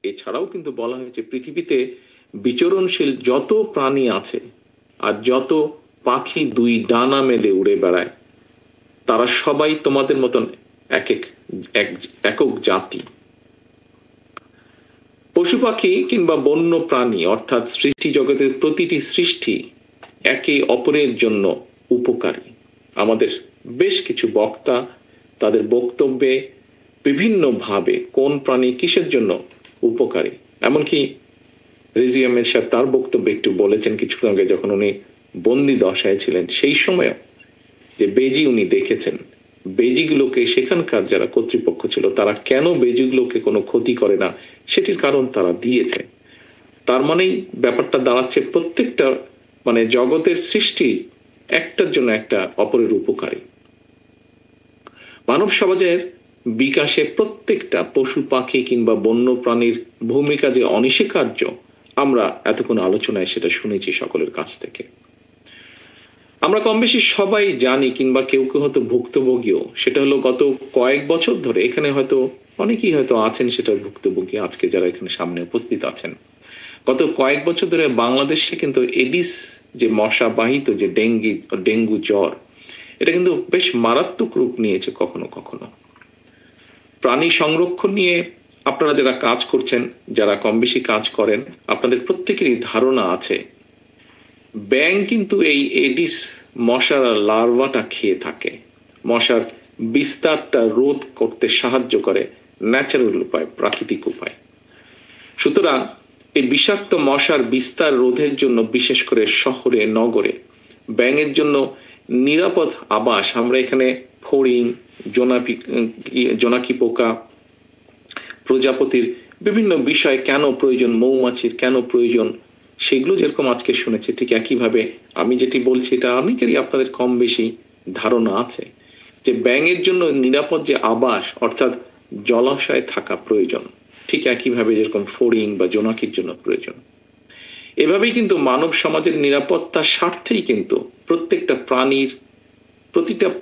এছাড়াও কিন্তু বলা হয়েছে পৃথিবীতে বিচরণশীল যত প্রাণী আছে আর যত পাখি দুই ডানা মেলে উড়ে বেড়ায় তারা সবাই তোমাদের মতন এক এক একক জাতি। পশু পাখি কিংবা বন্য প্রাণী অর্থাৎ সৃষ্টি জগতের প্রতিটি সৃষ্টি একে অপরের জন্য উপকারী। আমাদের বেশ কিছু বক্তা তাদের বক্তব্যে বিভিন্নভাবে কোন প্রাণী কিসের জন্য উপকারী, এমনকি রিজি আহমেদ সাহেব তার বক্তব্যে একটু বলেছেন কিছুক্ষণ আগে যখন উনি বন্দি দশায় ছিলেন সেই সময়ও যে বেজি উনি দেখেছেন, বেজিগুলোকে সেখানকার যারা কর্তৃপক্ষ ছিল তারা কেন বেজিগুলোকে কোনো ক্ষতি করে না সেটির কারণ তারা দিয়েছে। তার মানেই ব্যাপারটা দাঁড়াচ্ছে প্রত্যেকটা মানে জগতের সৃষ্টি একটার জন্য একটা অপরের উপকারী। মানব সমাজের বিকাশে প্রত্যেকটা পশু পাখি কিংবা বন্য প্রাণীর ভূমিকা যে অনস্বীকার্য আমরা এতক্ষণ আলোচনায় সেটা শুনেছি সকলের কাছ থেকে। আমরা কম বেশি সবাই জানি কিংবা কেউ কেউ হয়তো ভুক্তভোগীও, সেটা হলো গত কয়েক বছর ধরে এখানে হয়তো অনেকেই হয়তো আছেন সেটার ভুক্তভোগী আজকে যারা এখানে সামনে উপস্থিত আছেন। গত কয়েক বছর ধরে বাংলাদেশে কিন্তু এডিস যে মশা বাহিত যে ডেঙ্গু জ্বর এটা কিন্তু বেশ মারাত্মক রূপ নিয়েছে কখনো কখনো। প্রাণী সংরক্ষণ নিয়ে আপনারা যারা কাজ করছেন, যারা কম বেশি কাজ করেন, আপনাদের প্রত্যেকেরই ধারণা আছে ব্যাঙ কিন্তু এই এডিস মশার লার্ভাটা খেয়ে থাকে, মশার বিস্তারটা রোধ করতে সাহায্য করে ন্যাচারাল উপায়, প্রাকৃতিক উপায়। সুতরাং এই বিষাক্ত মশার বিস্তার রোধের জন্য বিশেষ করে শহরে নগরে ব্যাঙের জন্য নিরাপদ আবাস আমরা এখানে ফড়িং, জোনাকি পোকা, প্রজাপতির বিভিন্ন বিষয় কেন প্রয়োজন, মৌমাছির কেন প্রয়োজন সেগুলো যেরকম আজকে শুনেছি ঠিক একইভাবে আমি যেটি বলছি এটা অনেকেরই আপনাদের কম বেশি ধারণা আছে যে ব্যাঙের জন্য নিরাপদ যে আবাস অর্থাৎ জলাশয়ে থাকা প্রয়োজন, ঠিক একইভাবে যেরকম ফড়িং বা জোনাকির জন্য প্রয়োজন। এভাবেই কিন্তু মানব সমাজের নিরাপত্তার স্বার্থেই কিন্তু প্রতিটা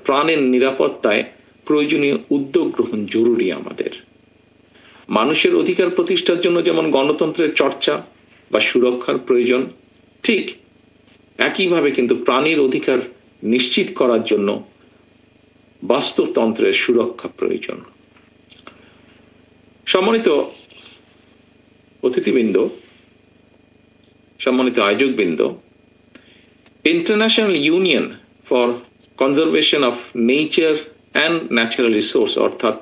প্রাণের নিরাপত্তায় প্রয়োজনীয় উদ্যোগ গ্রহণ জরুরি। আমাদের মানুষের অধিকার প্রতিষ্ঠার জন্য যেমন গণতন্ত্রের চর্চা বা সুরক্ষার প্রয়োজন, ঠিক একইভাবে কিন্তু প্রাণীর অধিকার নিশ্চিত করার জন্য বাস্তুতন্ত্রের সুরক্ষা প্রয়োজন। সম্মানিত অতিথিবৃন্দ, সম্মানিত আয়োজকবৃন্দ, international union for conservation of nature and natural resource অর্থাৎ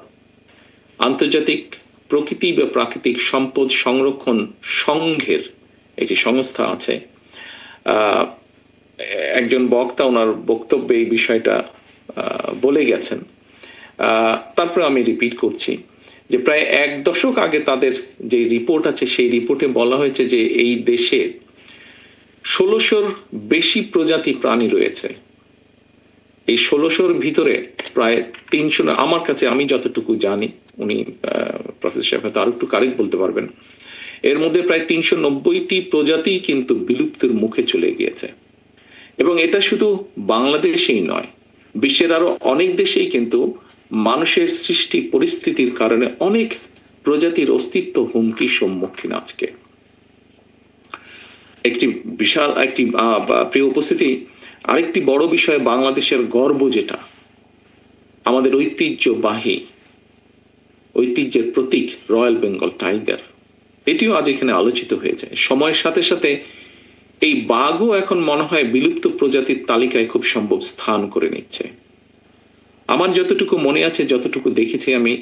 আন্তর্জাতিক প্রকৃতি বা প্রাকৃতিক সম্পদ সংরক্ষণ সংঘের একটি সংস্থা আছে। একজন বক্তা ওনার বক্তব্যে এই বিষয়টা বলে গেছেন, তারপরে আমি রিপিট করছি যে প্রায় 1 দশক আগে তাদের যে রিপোর্ট আছে সেই রিপোর্টে বলা হয়েছে যে এই দেশে 1600-র বেশি প্রজাতি প্রাণী রয়েছে। এই 1600-র ভিতরে প্রায় 300, আমার কাছে আমি যতটুকু জানি, উনি প্রফেসর সাহেব হয়তো আরো একটু কারেক্ট বলতে পারবেন, এর মধ্যে প্রায় 390টি প্রজাতি কিন্তু বিলুপ্তির মুখে চলে গিয়েছে। এবং এটা শুধু বাংলাদেশেই নয়, বিশ্বের আরো অনেক দেশেই কিন্তু মানুষের সৃষ্টি পরিস্থিতির কারণে অনেক প্রজাতির অস্তিত্ব হুমকির সম্মুখীন। আজকে একটি বিশাল একটি প্রিয় উপস্থিতি, আরেকটি বড় বিষয় বাংলাদেশের গর্ব যেটা আমাদের ঐতিহ্যের প্রতীক রয়্যাল বেঙ্গল টাইগার, এটিও আজ এখানে আলোচিত হয়েছে। সময়ের সাথে সাথে এই বাঘও এখন মনে হয় বিলুপ্ত প্রজাতির তালিকায় খুব সম্ভব স্থান করে নিচ্ছে। আমার যতটুকু মনে আছে, যতটুকু দেখেছি আমি,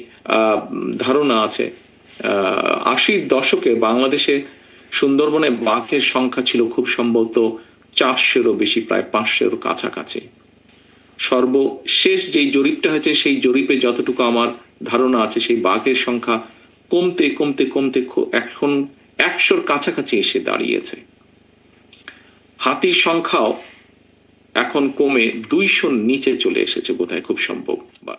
ধারণা আছে 80-র দশকে বাংলাদেশে সুন্দরবনে বাঘের সংখ্যা ছিল খুব সম্ভবত 400-রও বেশি, প্রায় 500-র কাছাকাছি। সর্বশেষ যেই জরিপটা হয়েছে সেই জরিপে যতটুকু আমার ধারণা আছে সেই বাঘের সংখ্যা কমতে কমতে কমতে এখন 100-র কাছাকাছি এসে দাঁড়িয়েছে। হাতির সংখ্যাও এখন কমে 200-র নিচে চলে এসেছে বোধহয় খুব সম্ভব। বা